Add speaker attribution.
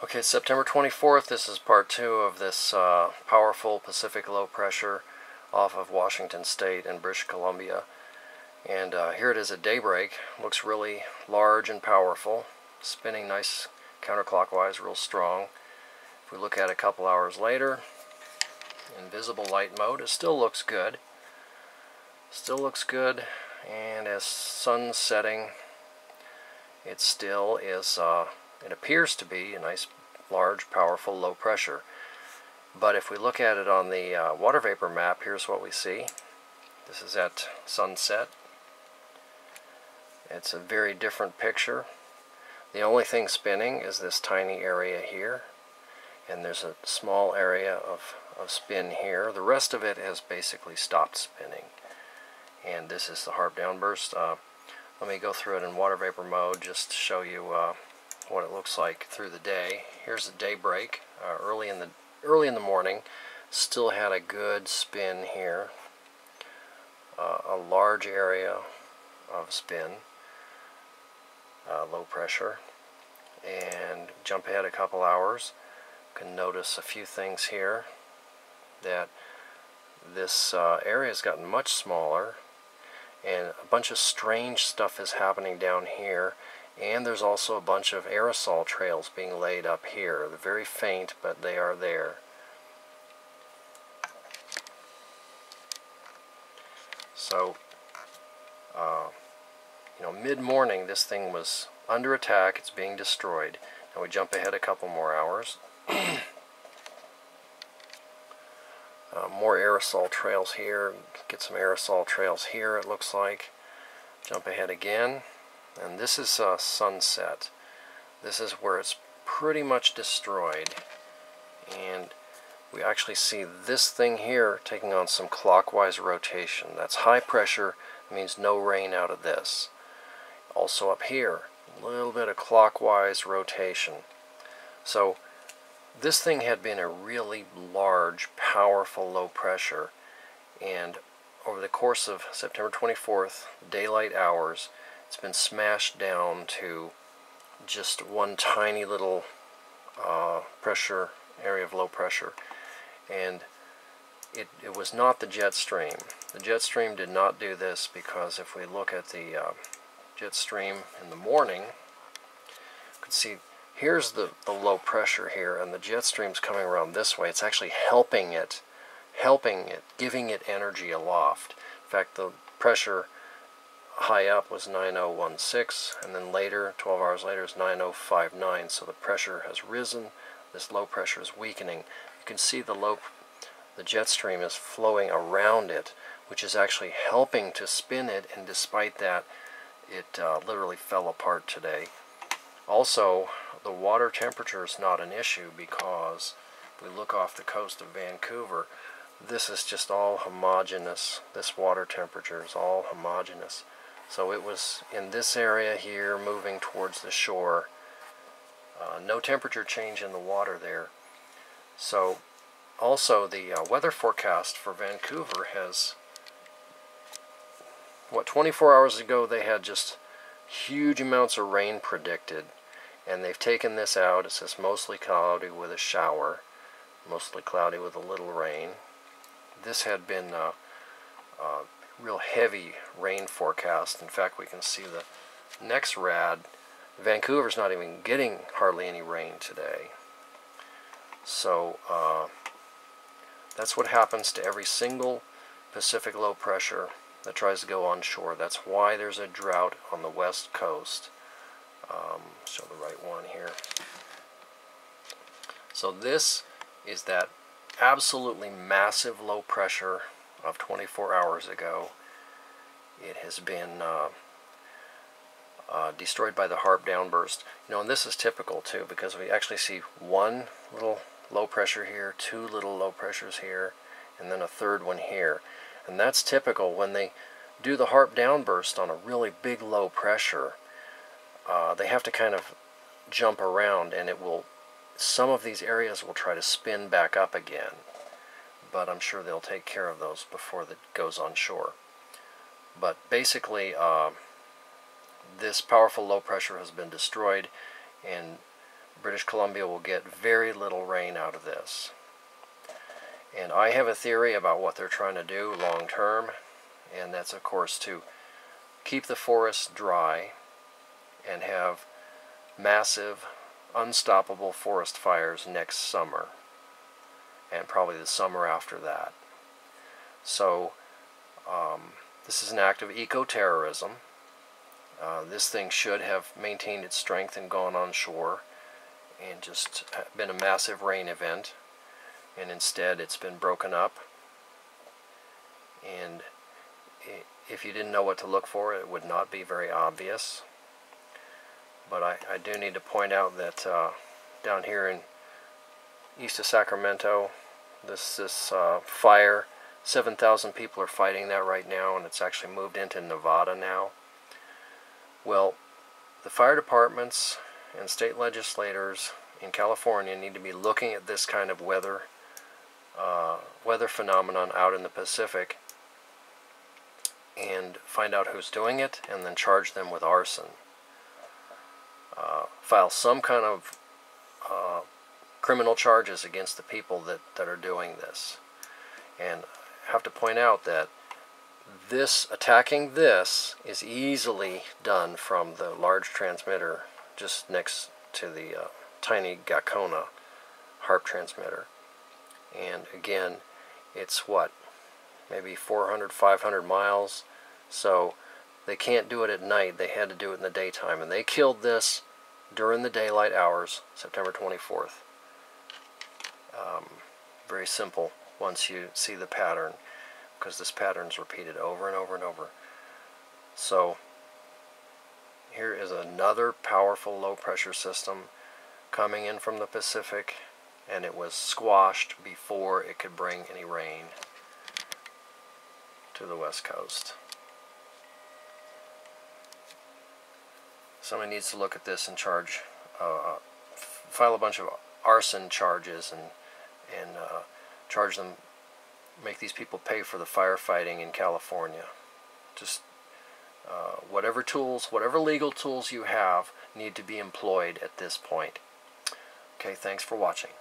Speaker 1: Okay, September 24th, this is part 2 of this powerful Pacific low pressure off of Washington State and British Columbia. And here it is at daybreak. Looks really large and powerful, spinning nice counterclockwise, real strong. If we look at it a couple hours later, in visible light mode, it still looks good. Still looks good, and as sun's setting, it still is, it appears to be a nice, large, powerful, low pressure. But if we look at it on the water vapor map, here's what we see. This is at sunset. It's a very different picture. The only thing spinning is this tiny area here, and there's a small area of spin here. The rest of it has basically stopped spinning. And this is the HAARP downburst. Let me go through it in water vapor mode just to show you what it looks like through the day. Here's the daybreak, early in the morning. Still had a good spin here, a large area of spin, low pressure. And jump ahead a couple hours. You can notice a few things here, that this area has gotten much smaller, and a bunch of strange stuff is happening down here, and there's also a bunch of aerosol trails being laid up here. They're very faint, but they are there. So, mid-morning this thing was under attack. It's being destroyed. Now we jump ahead a couple more hours. More aerosol trails here. Get some aerosol trails here, it looks like. Jump ahead again. And this is sunset. This is where it's pretty much destroyed. And we actually see this thing here taking on some clockwise rotation. That's high pressure. It means no rain out of this. Also up here, a little bit of clockwise rotation. So this thing had been a really large, powerful low pressure, and over the course of September 24th, daylight hours, it's been smashed down to just one tiny little pressure area of low pressure. And it was not the jet stream. The jet stream did not do this, because if we look at the jet stream in the morning, you can see here's the low pressure here, and the jet stream's coming around this way. It's actually helping it, giving it energy aloft. In fact, the pressure high up was 9016, and then later, 12 hours later, is 9059. So the pressure has risen. This low pressure is weakening. You can see the jet stream is flowing around it, which is actually helping to spin it, and despite that, it literally fell apart today. Also, the water temperature is not an issue, because if we look off the coast of Vancouver, this is just all homogeneous. This water temperature is all homogeneous. So it was in this area here, moving towards the shore. No temperature change in the water there. So also the weather forecast for Vancouver has, 24 hours ago they had just huge amounts of rain predicted. And they've taken this out. It says mostly cloudy with a shower, mostly cloudy with a little rain. This had been a real heavy rain forecast. In fact, we can see the next rad. Vancouver's not even getting hardly any rain today. So that's what happens to every single Pacific low pressure that tries to go onshore. That's why there's a drought on the west coast. Show the right one here. So this is that absolutely massive low pressure of 24 hours ago. It has been destroyed by the HAARP downburst. And this is typical too, because we actually see one little low pressure here, two little low pressures here, and then a third one here. And that's typical when they do the HAARP downburst on a really big low pressure. They have to kind of jump around, and some of these areas will try to spin back up again, but I'm sure they'll take care of those before it goes on shore. But basically, this powerful low pressure has been destroyed, and British Columbia will get very little rain out of this. And I have a theory about what they're trying to do long term, and that's of course to keep the forests dry and have massive, unstoppable forest fires next summer, and probably the summer after that. So this is an act of eco-terrorism. This thing should have maintained its strength and gone on shore and just been a massive rain event, and instead it's been broken up. And if you didn't know what to look for, it would not be very obvious. But I do need to point out that down here in east of Sacramento, this fire, 7,000 people are fighting that right now, and it's actually moved into Nevada now. Well, the fire departments and state legislators in California need to be looking at this kind of weather phenomenon out in the Pacific and find out who's doing it, and then charge them with arson. File some kind of criminal charges against the people that are doing this. And I have to point out that attacking this is easily done from the large transmitter just next to the tiny Gacona HAARP transmitter. And again, it's what, maybe 400, 500 miles, so they can't do it at night. They had to do it in the daytime, and they killed this during the daylight hours, September 24th. Very simple once you see the pattern, because this pattern is repeated over and over and over. So here is another powerful low pressure system coming in from the Pacific, and it was squashed before it could bring any rain to the West Coast. Somebody needs to look at this and file a bunch of arson charges and charge them, make these people pay for the firefighting in California. Just whatever legal tools you have need to be employed at this point. Okay, thanks for watching.